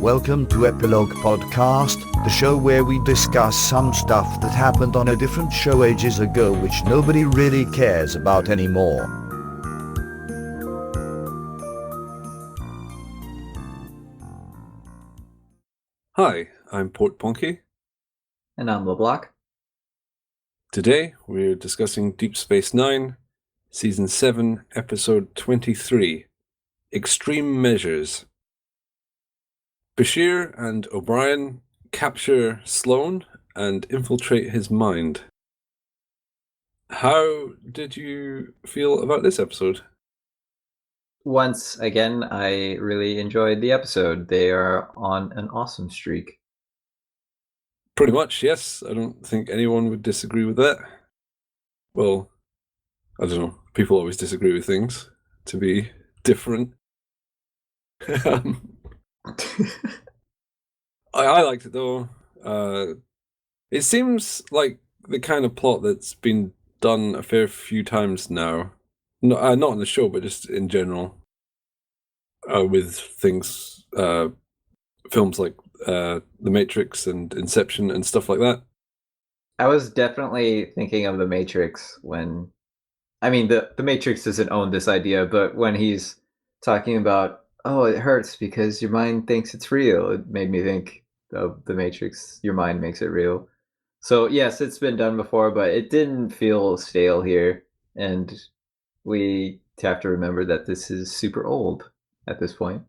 Welcome to Epilogue Podcast, the show where we discuss some stuff that happened on a different show ages ago which nobody really cares about anymore. Hi, I'm Portponky. And I'm LeBloc. Today we're discussing Deep Space Nine, Season 7, Episode 23, Extreme Measures. Bashir and OBrien capture Sloan and infiltrate his mind. How did you feel about this episode? Once again, I really enjoyed the episode. They are on an awesome streak. Pretty much, yes. I don't think anyone would disagree with that. Well, I don't know. People always disagree with things to be different. I liked it though. It seems like the kind of plot that's been done a fair few times now. Not on the show, but just in general. With things, films like The Matrix and Inception and stuff like that. I was definitely thinking of The Matrix when... I mean, the Matrix doesn't own this idea, but when he's talking about, oh, it hurts because your mind thinks it's real, it made me think of The Matrix. Your mind makes it real. So yes, it's been done before, but it didn't feel stale here. And we have to remember that this is super old at this point.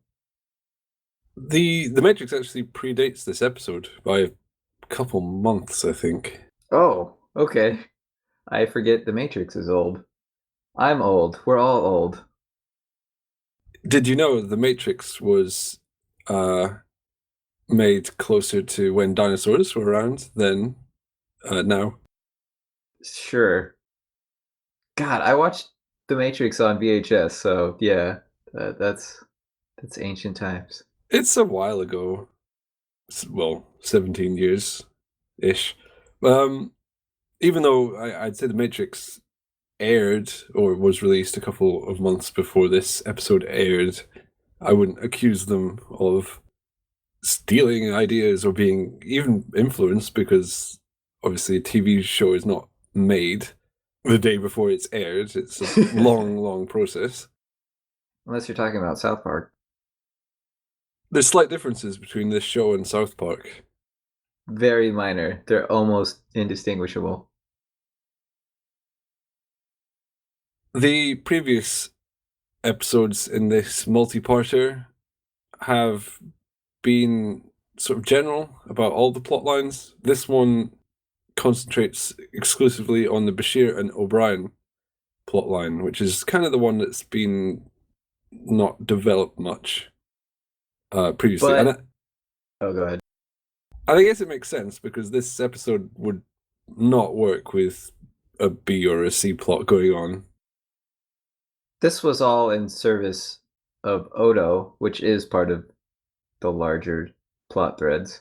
The Matrix actually predates this episode by a couple months, I think. Oh, okay. I forget The Matrix is old. I'm old. We're all old. Did you know The Matrix was made closer to when dinosaurs were around than now? Sure. God, I watched The Matrix on VHS, so yeah, that's ancient times. It's a while ago. Well, 17 years-ish. Even though I'd say The Matrix aired or was released a couple of months before this episode aired, I wouldn't accuse them of stealing ideas or being even influenced, because obviously a TV show is not made the day before it's aired. It's a long process. Unless you're talking about South Park. There's slight differences between this show and South Park. Very minor. They're almost indistinguishable. The previous episodes in this multi-parter have been sort of general about all the plot lines. This one concentrates exclusively on the Bashir and OBrien plot line, which is kind of the one that's been not developed much previously. Oh, go ahead. I guess it makes sense because this episode would not work with a B or a C plot going on. This was all in service of Odo, which is part of the larger plot threads.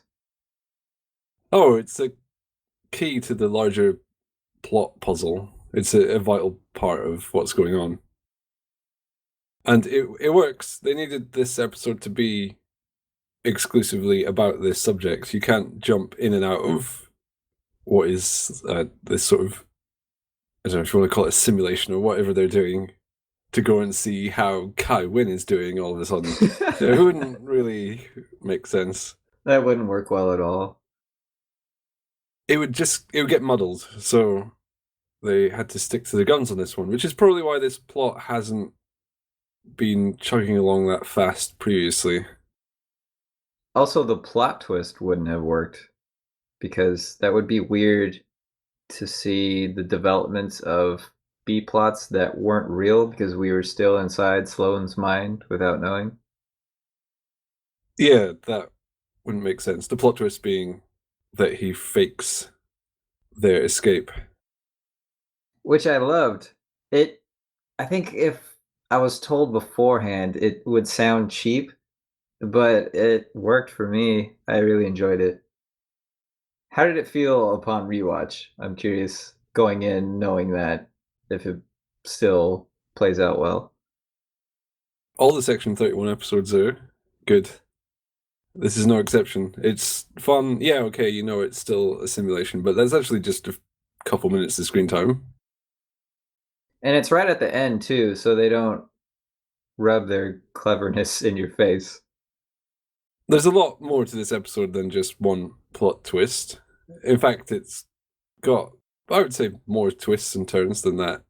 Oh, it's a key to the larger plot puzzle. It's a vital part of what's going on. And it works. They needed this episode to be exclusively about this subject. You can't jump in and out of what is this sort of, I don't know if you want to call it a simulation or whatever they're doing, to go and see how Kai Wynn is doing all of a sudden. It wouldn't really make sense. That wouldn't work well at all. It would get muddled, so they had to stick to the guns on this one, which is probably why this plot hasn't been chugging along that fast previously. Also, the plot twist wouldn't have worked, because that would be weird to see the developments of B-plots that weren't real because we were still inside Sloane's mind without knowing. Yeah, that wouldn't make sense. The plot twist being that he fakes their escape. Which I loved. I think if I was told beforehand, it would sound cheap, but it worked for me. I really enjoyed it. How did it feel upon rewatch? I'm curious, going in knowing that, if it still plays out well. All the Section 31 episodes are good. This is no exception. It's fun. Yeah, okay, it's still a simulation, but there's actually just a couple minutes of screen time. And it's right at the end, too, so they don't rub their cleverness in your face. There's a lot more to this episode than just one plot twist. In fact, it's got, I would say, more twists and turns than that.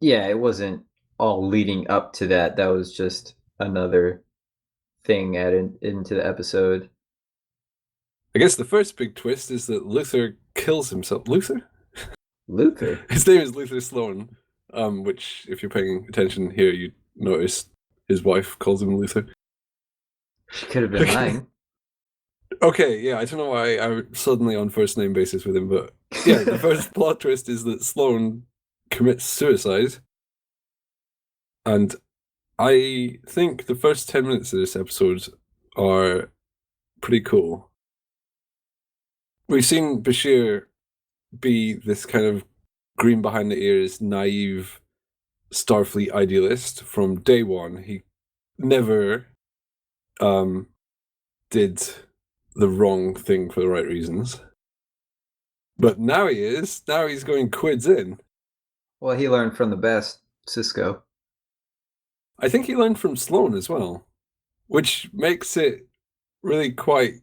Yeah, it wasn't all leading up to that. That was just another thing added into the episode. I guess the first big twist is that Luther kills himself. Luther? Luther? His name is Luther Sloane, which, if you're paying attention here, you notice his wife calls him Luther. She could have been lying. Okay, yeah, I don't know why I'm suddenly on first name basis with him, but yeah, the first plot twist is that Sloane commits suicide. And I think the first 10 minutes of this episode are pretty cool. We've seen Beshear be this kind of green behind the ears, naive Starfleet idealist from day one. He never did the wrong thing for the right reasons. But now he is. Now he's going quids in. Well, he learned from the best, Cisco. I think he learned from Sloan as well, which makes it really quite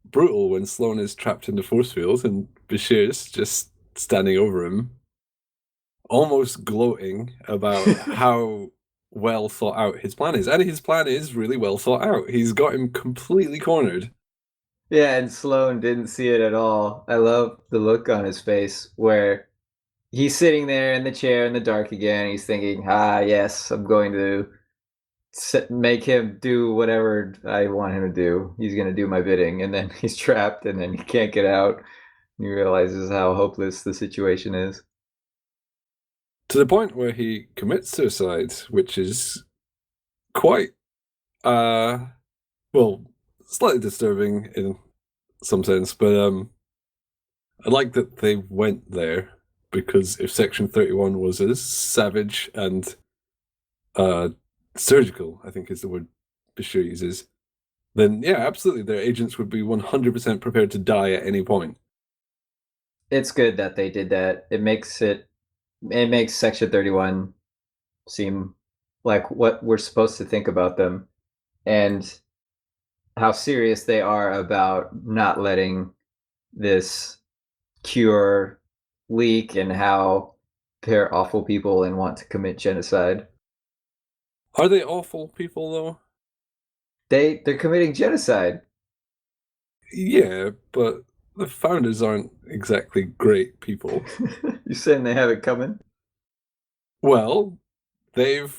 brutal when Sloan is trapped in the force field and Beshear's just standing over him, almost gloating about how well thought out his plan is. And his plan is really well thought out. He's got him completely cornered. Yeah, and Sloan didn't see it at all. I love the look on his face where he's sitting there in the chair in the dark again. He's thinking, yes, I'm going to make him do whatever I want him to do. He's going to do my bidding. And then he's trapped and then he can't get out. He realizes how hopeless the situation is. To the point where he commits suicide, which is quite, slightly disturbing in some sense, but I like that they went there, because if Section 31 was as savage and surgical, I think is the word Beshear uses, then yeah, absolutely, their agents would be 100% prepared to die at any point. It's good that they did that. It makes Section 31 seem like what we're supposed to think about them, and how serious they are about not letting this cure leak, and how they're awful people and want to commit genocide. Are they awful people, though? They're committing genocide. Yeah, but the founders aren't exactly great people. You saying they have it coming? Well, they've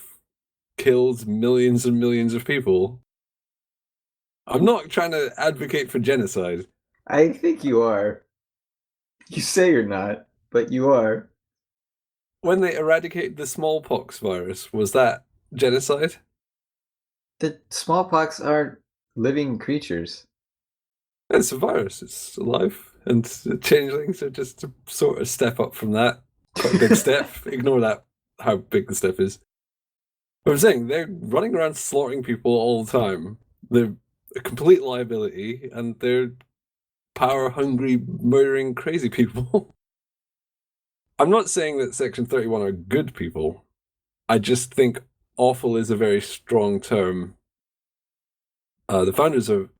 killed millions and millions of people. I'm not trying to advocate for genocide. I think you are. You say you're not, but you are. When they eradicated the smallpox virus, was that genocide? The smallpox aren't living creatures. It's a virus, it's alive, and changelings are just a sort of step up from that. Quite a big step. Ignore that, how big the step is. But I'm saying, they're running around slaughtering people all the time. They're a complete liability, and they're power-hungry, murdering, crazy people. I'm not saying that Section 31 are good people. I just think awful is a very strong term. The founders are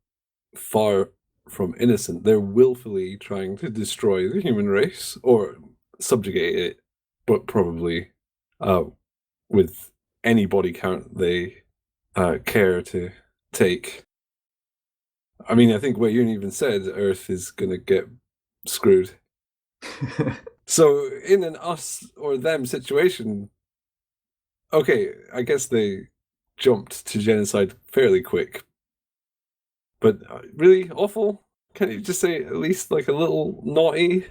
far from innocent. They're willfully trying to destroy the human race, or subjugate it, but probably with any body count they care to take. I mean, I think what you even said, Earth is going to get screwed. So in an us or them situation, okay, I guess they jumped to genocide fairly quick. But really awful? Can't you just say at least like a little naughty?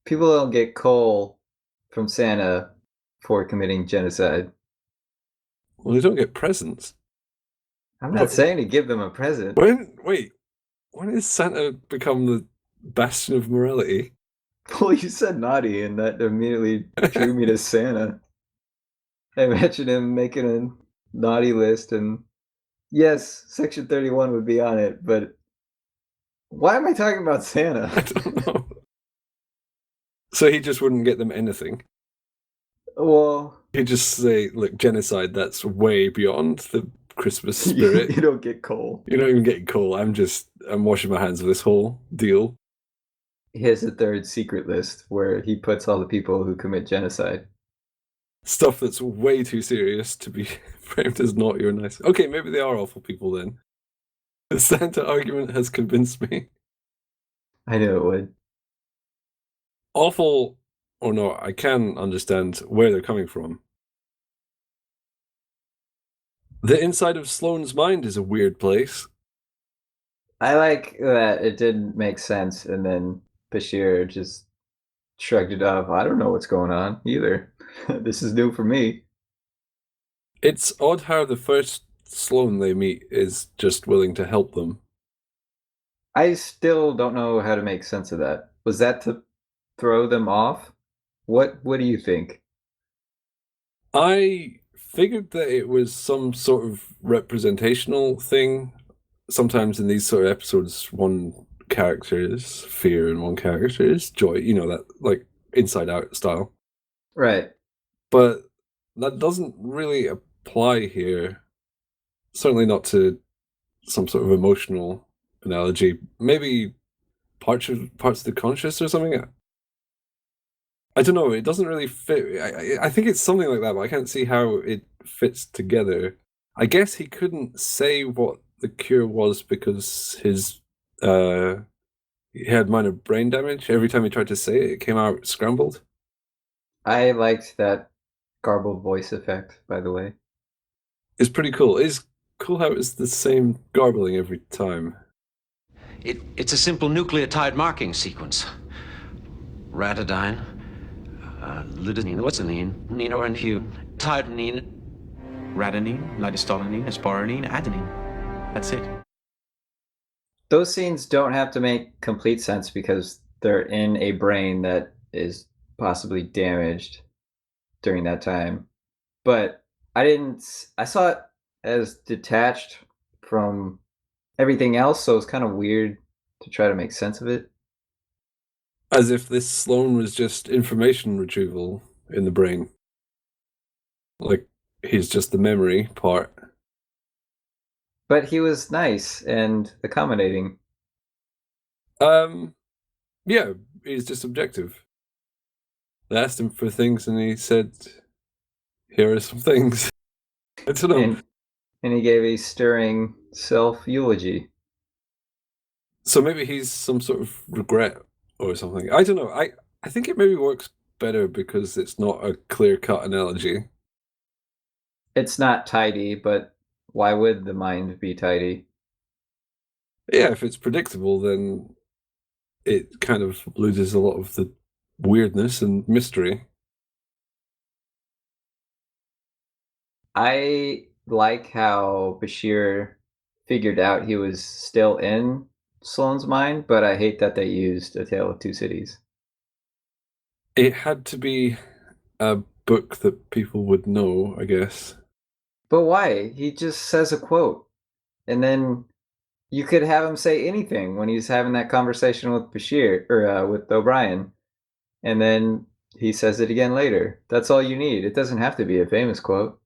People don't get coal from Santa for committing genocide. Well, they don't get presents. I'm not saying to give them a present. When has Santa become the bastion of morality? Well, you said naughty, and that immediately drew me to Santa. I imagine him making a naughty list, and yes, Section 31 would be on it, but why am I talking about I Santa? don't know. So he just wouldn't get them anything. Well, He'd just say, look, genocide, that's way beyond the Christmas you spirit. don't get coal. You're not even getting coal. I'm washing my hands of this whole deal. He has a third secret list where he puts all the people who commit genocide. Stuff that's way too serious to be framed as naughty or nice. Okay, maybe they are awful people then. The Santa argument has convinced me. I knew it would. Awful or not, I can understand where they're coming from. The inside of Sloane's mind is a weird place. I like that it didn't make sense, and then Bashir just shrugged it off. I don't know what's going on either. This is new for me. It's odd how the first Sloane they meet is just willing to help them. I still don't know how to make sense of that. Was that to throw them off? What do you think? I figured that it was some sort of representational thing. Sometimes in these sort of episodes, one character is fear and one character is joy. You know, that like Inside Out style. Right. But that doesn't really apply here. Certainly not to some sort of emotional analogy. Maybe parts of the conscious or something. I don't know. It doesn't really fit. I think it's something like that, but I can't see how it fits together. I guess he couldn't say what the cure was because he had minor brain damage. Every time he tried to say it, it came out scrambled. I liked that garbled voice effect, by the way. It's pretty cool. It's cool how it's the same garbling every time. It's a simple nucleotide marking sequence. Ratadine, lidenine, what's anine, ninorenhue, tyrosine, radenine, lidostolanine, asporanine, adenine. That's it. Those scenes don't have to make complete sense because they're in a brain that is possibly damaged during that time. But I saw it as detached from everything else, so it's kind of weird to try to make sense of it. As if this Sloane was just information retrieval in the brain. Like, he's just the memory part. But he was nice and accommodating. Yeah, he's just objective. They asked him for things and he said, here are some things. I don't know. And he gave a stirring self-eulogy. So maybe he's some sort of regret or something. I don't know. I think it maybe works better because it's not a clear-cut analogy. It's not tidy, but why would the mind be tidy? Yeah, if it's predictable, then it kind of loses a lot of the weirdness and mystery. I like how Bashir figured out he was still in Sloane's mind, but I hate that they used A Tale of Two Cities. It had to be a book that people would know, I guess. But why? He just says a quote, and then you could have him say anything when he's having that conversation with Bashir or with O'Brien, and then he says it again later. That's all you need. It doesn't have to be a famous quote.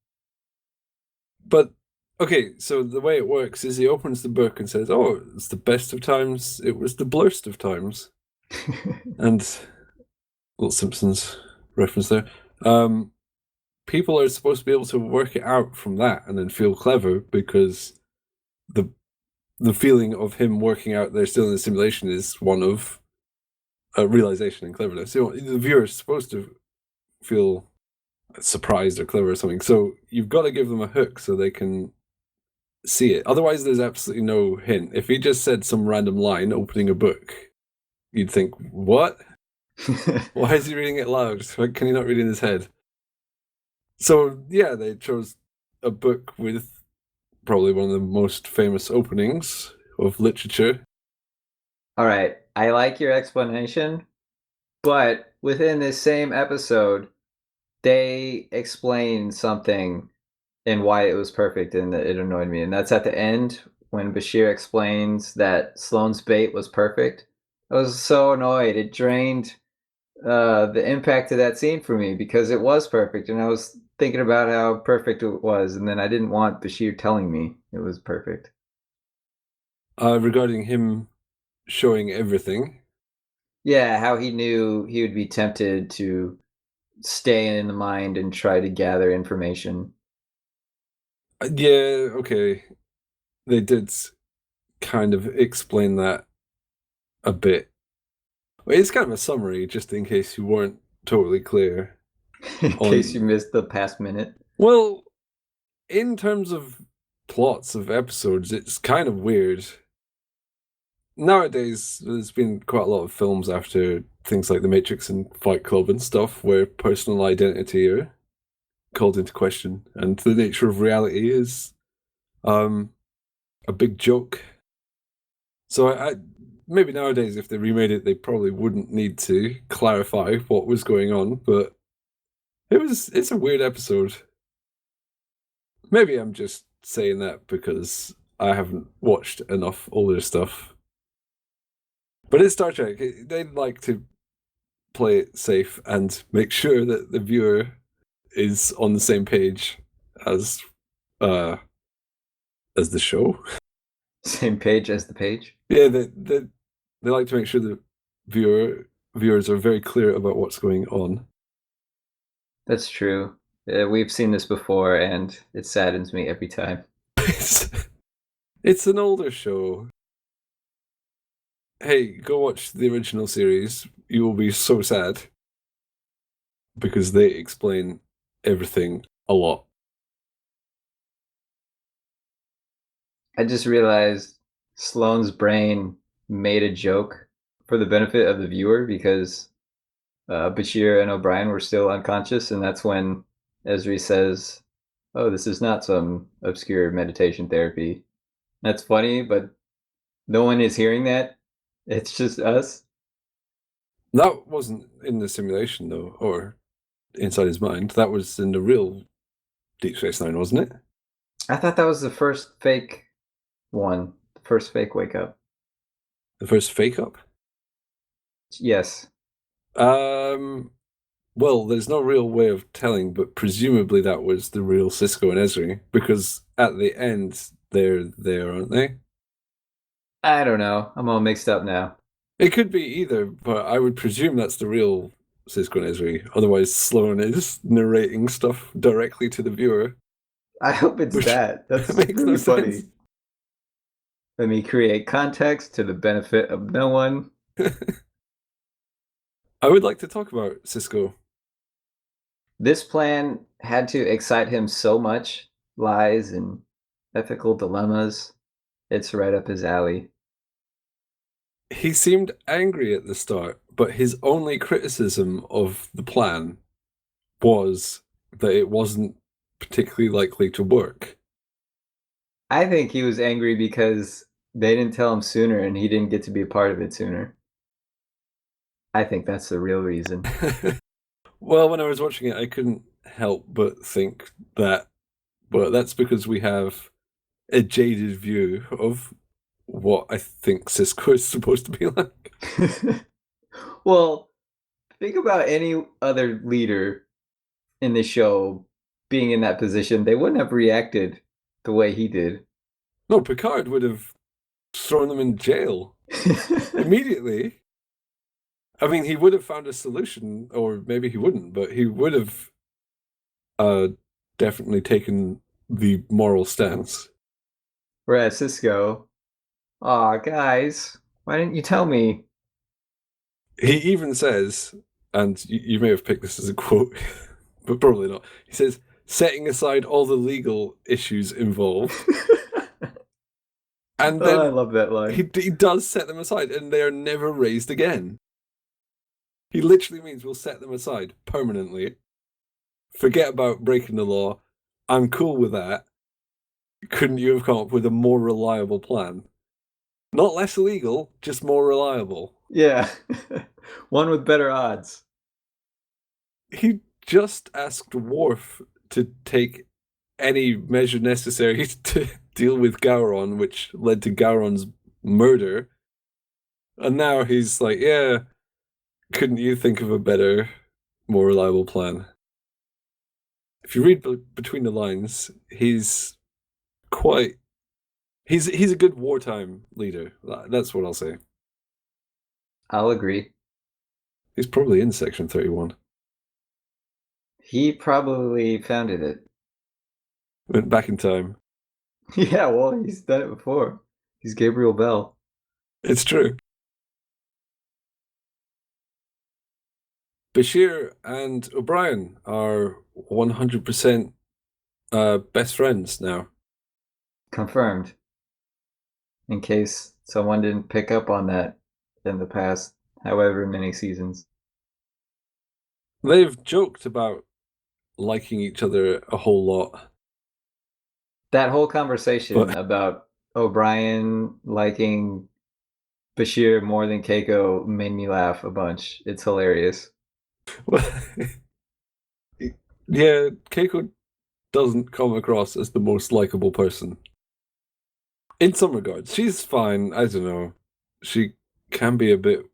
But, okay, so the way it works is he opens the book and says, oh, it's the best of times, it was the blurst of times. And, little Simpsons reference there. People are supposed to be able to work it out from that and then feel clever because the feeling of him working out they're still in the simulation is one of realization and cleverness. So the viewer is supposed to feel surprised or clever or something. So you've got to give them a hook so they can see it. Otherwise, there's absolutely no hint. If he just said some random line opening a book, you'd think, what? Why is he reading it loud? Why can he not read it in his head? So, yeah, they chose a book with probably one of the most famous openings of literature. All right, I like your explanation, but within this same episode, they explain something and why it was perfect, and it annoyed me. And that's at the end when Bashir explains that Sloane's bait was perfect. I was so annoyed. It drained the impact of that scene for me because it was perfect, and I was thinking about how perfect it was, and then I didn't want Bashir telling me it was perfect. Regarding him showing everything. Yeah, how he knew he would be tempted to stay in the mind and try to gather information. Yeah, okay. They did kind of explain that a bit. It's kind of a summary, just in case you weren't totally clear. In case you missed the past minute. Well, in terms of plots of episodes, it's kind of weird. Nowadays, there's been quite a lot of films after things like The Matrix and Fight Club and stuff, where personal identity are called into question, and the nature of reality is a big joke. So I maybe nowadays, if they remade it, they probably wouldn't need to clarify what was going on, but it's a weird episode. Maybe I'm just saying that because I haven't watched enough older stuff. But it's Star Trek. They'd like to play it safe and make sure that the viewer is on the same page as the show. Same page as the page? Yeah, they like to make sure the viewers are very clear about what's going on. That's true. We've seen this before, and it saddens me every time. It's an older show. Hey, go watch the original series. You will be so sad. Because they explain everything a lot. I just realized Sloane's brain made a joke for the benefit of the viewer because Bashir and O'Brien were still unconscious, and that's when Esri says, "Oh, this is not some obscure meditation therapy." That's funny, but no one is hearing that. It's just us. That wasn't in the simulation, though, or inside his mind. That was in the real Deep Space Nine, wasn't it? I thought that was the first fake one, the first fake wake up. The first fake up? Yes. Well, there's no real way of telling, but presumably that was the real Cisco and Esri, because at the end, they're there, aren't they? I don't know. I'm all mixed up now. It could be either, but I would presume that's the real Cisco and Esri. Otherwise, Sloan is narrating stuff directly to the viewer. I hope it's that. That's really funny. Sense. Let me create context to the benefit of no one. I would like to talk about Cisco. This plan had to excite him so much. Lies and ethical dilemmas. It's right up his alley. He seemed angry at the start, but his only criticism of the plan was that it wasn't particularly likely to work. I think he was angry because they didn't tell him sooner and he didn't get to be a part of it sooner. I think that's the real reason. Well, when I was watching it, I couldn't help but think that, well, that's because we have a jaded view of what I think Cisco is supposed to be like. Well, think about any other leader in the show being in that position. They wouldn't have reacted the way he did. No, Picard would have thrown them in jail immediately. I mean, he would have found a solution, or maybe he wouldn't, but he would have definitely taken the moral stance. Whereas Cisco, aw, guys, why didn't you tell me? He even says, and you may have picked this as a quote, but probably not. He says, setting aside all the legal issues involved. And then I love that line. He does set them aside, and they are never raised again. He literally means we'll set them aside permanently. Forget about breaking the law. I'm cool with that. Couldn't you have come up with a more reliable plan? Not less illegal, just more reliable. Yeah. One with better odds. He just asked Worf to take any measure necessary to deal with Gowron, which led to Gowron's murder. And now he's like, yeah, couldn't you think of a better, more reliable plan? If you read between the lines, he's a good wartime leader. That's what I'll say. I'll agree. He's probably in Section 31. He probably founded it. Went back in time. Yeah, well, he's done it before. He's Gabriel Bell. It's true. Bashir and O'Brien are 100% best friends now. Confirmed. In case someone didn't pick up on that in the past however many seasons. They've joked about liking each other a whole lot. That whole conversation about O'Brien liking Bashir more than Keiko made me laugh a bunch. It's hilarious. Yeah, Keiko doesn't come across as the most likable person. In some regards. She's fine, I don't know. She can be a bit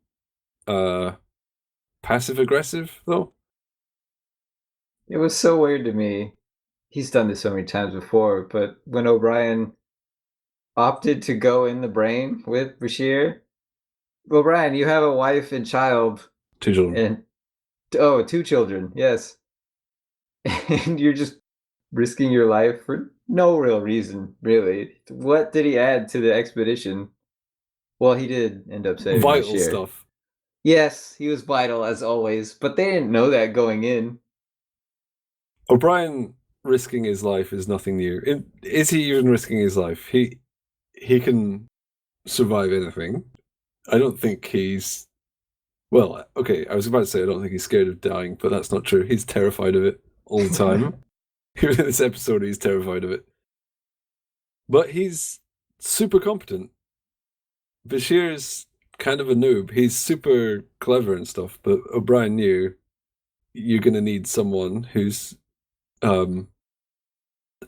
passive-aggressive, though. It was so weird to me. He's done this so many times before, but when O'Brien opted to go in the brain with Bashir, O'Brien, you have a wife and child. 2 children. And 2 children, yes. And you're just risking your life for no real reason, really. What did he add to the expedition? Well, he did end up saving Vital Beshear. stuff. Yes, he was vital as always, but they didn't know that going in. O'Brien risking his life is nothing new. Is he even risking his life? He can survive anything. I don't think he's... Well, okay, I was about to say I don't think he's scared of dying, but that's not true. He's terrified of it all the time. Even in this episode, he's terrified of it. But he's super competent. Bashir's kind of a noob. He's super clever and stuff, but O'Brien knew you're going to need someone who's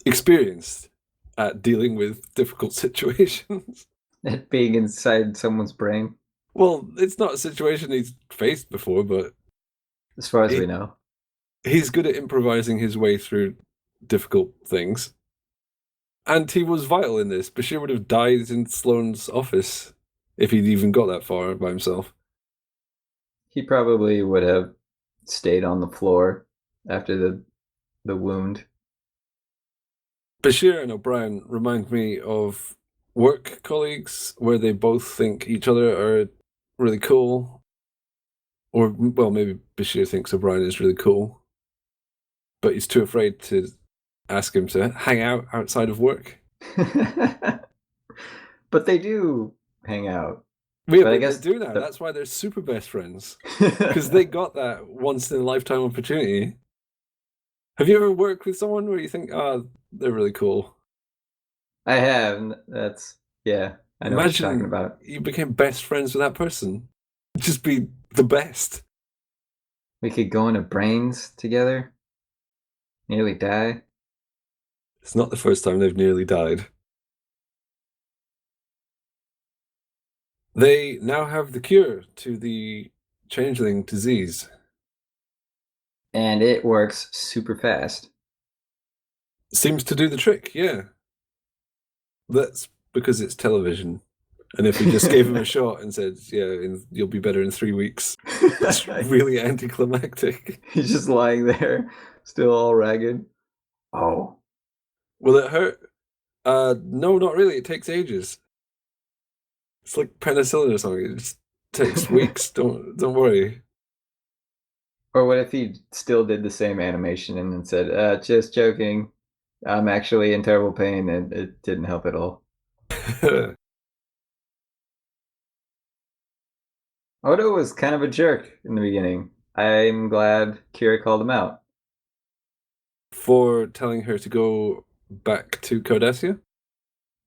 experienced at dealing with difficult situations. At being inside someone's brain. Well, it's not a situation he's faced before, but as far as we know. He's good at improvising his way through difficult things. And he was vital in this. Beshear would have died in Sloane's office if he'd even got that far by himself. He probably would have stayed on the floor after the wound. Beshear and O'Brien remind me of work colleagues where they both think each other are really cool. Or, well, maybe Beshear thinks O'Brien is really cool. But he's too afraid to ask him to hang out outside of work. But they do hang out. Yeah, but I guess they do now. That's why they're super best friends. Because they got that once in a lifetime opportunity. Have you ever worked with someone where you think, they're really cool? I have. That's, yeah. I know what you're talking about. You became best friends with that person. It'd just be the best. We could go into brains together. Nearly die. It's not the first time they've nearly died. They now have the cure to the changeling disease. And it works super fast. Seems to do the trick, yeah. That's because it's television. And if we just gave him a shot and said, yeah, you'll be better in 3 weeks, it's really anticlimactic. He's just lying there, still all ragged. Oh. Will it hurt? No, not really. It takes ages. It's like penicillin or something. It just takes weeks. Don't worry. Or what if he still did the same animation and then said, just joking. I'm actually in terrible pain, and it didn't help at all. Odo was kind of a jerk in the beginning. I'm glad Kira called him out. For telling her to go back to Cardassia?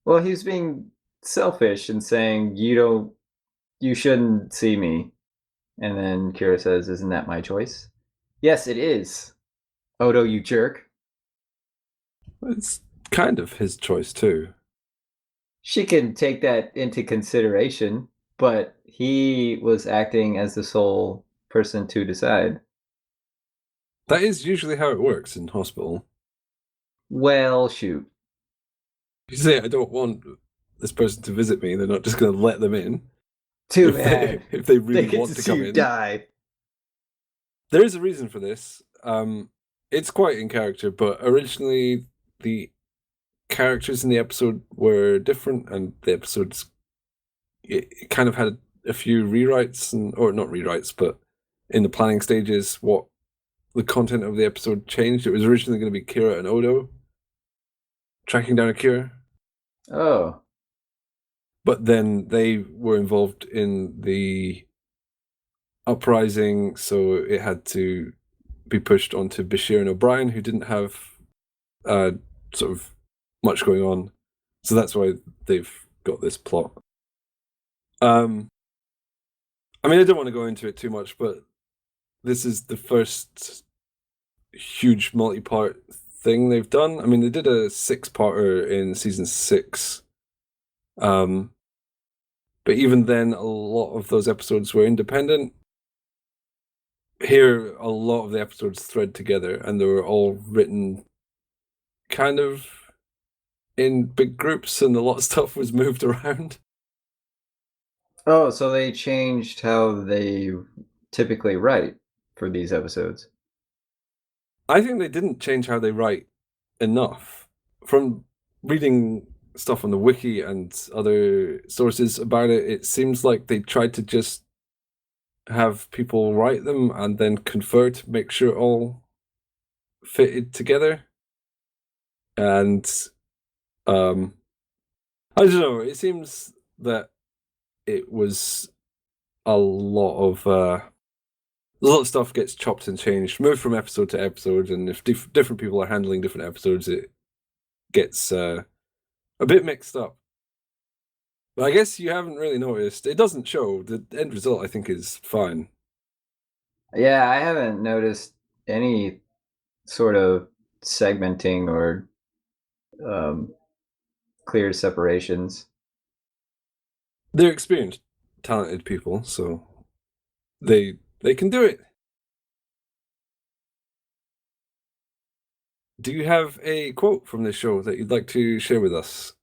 Well, he's being selfish and saying, you shouldn't see me. And then Kira says, isn't that my choice? Yes, it is. Odo, you jerk. It's kind of his choice too. She can take that into consideration, but he was acting as the sole person to decide. That is usually how it works in hospital. Well, shoot. You say, I don't want this person to visit me, they're not just going to let them in. Too if bad. If they really They get want to to come see you in. die. There is a reason for this. It's quite in character, but originally the characters in the episode were different, and the episodes it kind of had a few rewrites, or not rewrites, but in the planning stages, what the content of the episode changed. It was originally going to be Kira and Odo tracking down a cure. Oh. But then they were involved in the uprising, so it had to be pushed onto Bashir and OBrien, who didn't have sort of much going on. So that's why they've got this plot. I mean, I don't want to go into it too much, but this is the first huge multi-part thing they've done. I mean, they did a 6-parter in season 6. But even then, a lot of those episodes were independent. Here, a lot of the episodes thread together, and they were all written kind of in big groups, and a lot of stuff was moved around. Oh, so they changed how they typically write for these episodes. I think they didn't change how they write enough. From reading stuff on the wiki and other sources about it, it seems like they tried to just have people write them and then confer to make sure it all fitted together. And I don't know, it seems that it was a lot of stuff gets chopped and changed, moved from episode to episode, and if different people are handling different episodes, it gets a bit mixed up. But I guess you haven't really noticed. It doesn't show. The end result, I think, is fine. Yeah, I haven't noticed any sort of segmenting or clear separations. They're experienced, talented people, so they can do it. Do you have a quote from this show that you'd like to share with us?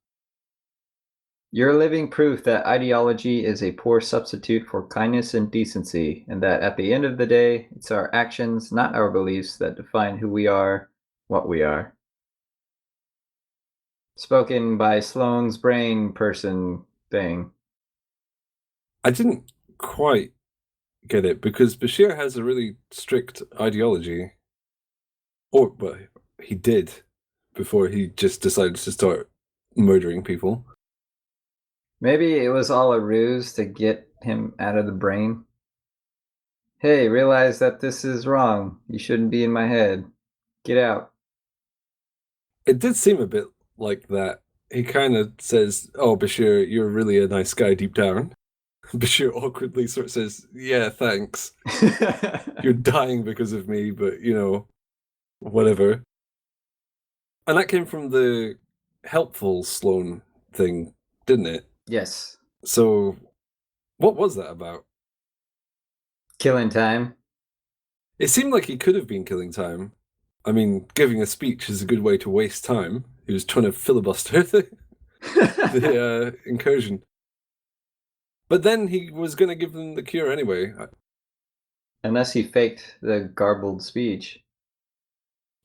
You're living proof that ideology is a poor substitute for kindness and decency, and that at the end of the day, it's our actions, not our beliefs, that define who we are, what we are. Spoken by Sloane's brain person thing. I didn't quite get it, because Beshear has a really strict ideology. Or, well, he did, before he just decided to start murdering people. Maybe it was all a ruse to get him out of the brain. Hey, realize that this is wrong. You shouldn't be in my head. Get out. It did seem a bit like that. He kind of says, "Oh, Bashir, you're really a nice guy deep down." Bashir awkwardly sort of says, "Yeah, thanks. You're dying because of me, but, you know, whatever." And that came from the helpful Sloan thing, didn't it? Yes. So, what was that about? Killing time. It seemed like he could have been killing time. I mean, giving a speech is a good way to waste time. He was trying to filibuster the incursion. But then he was going to give them the cure anyway. Unless he faked the garbled speech.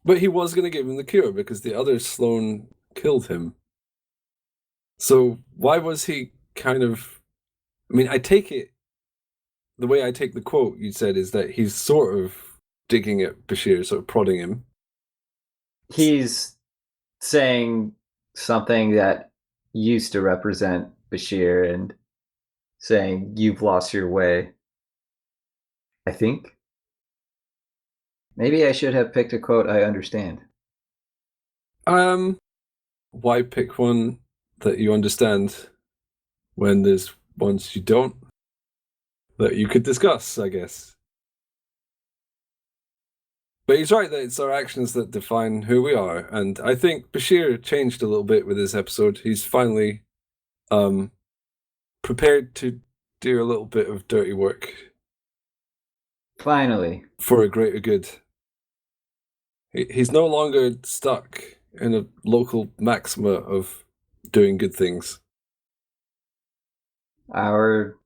But he was going to give him the cure because the other Sloane killed him. So why was he kind of... I mean, I take it... The way I take the quote you said is that he's sort of digging at Bashir, sort of prodding him. He's saying something that used to represent Bashir and saying, you've lost your way. I think. Maybe I should have picked a quote I understand. Why pick one that you understand when there's ones you don't that you could discuss, I guess? But he's right that it's our actions that define who we are. And I think Bashir changed a little bit with this episode. He's finally prepared to do a little bit of dirty work. Finally. For a greater good. He's no longer stuck in a local maxima of doing good things. Our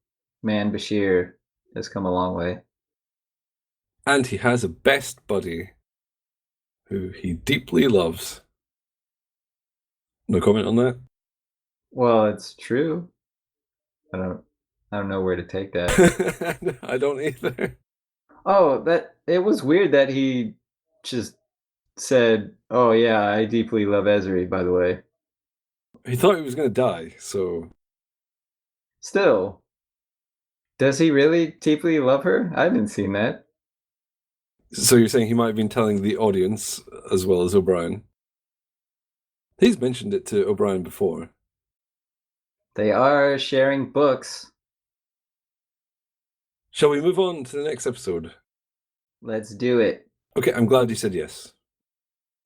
man Beshear has come a long way. And he has a best buddy who he deeply loves. No comment on that? Well, it's true. I don't know where to take that. I don't either. Oh, it was weird that he just said, "Oh yeah, I deeply love Ezri," by the way. He thought he was going to die, so... Still, does he really deeply love her? I haven't seen that. So you're saying he might have been telling the audience as well as O'Brien? He's mentioned it to O'Brien before. They are sharing books. Shall we move on to the next episode? Let's do it. Okay, I'm glad you said yes.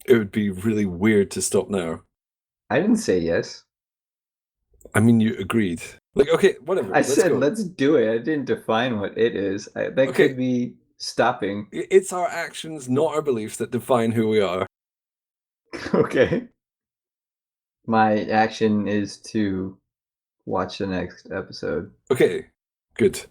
It would be really weird to stop now. I didn't say yes. I mean, you agreed. Like, okay, whatever. I said go. let's do it. I didn't define what it is. That could be stopping. It's our actions, not our beliefs, that define who we are. Okay. My action is to watch the next episode. Okay, good.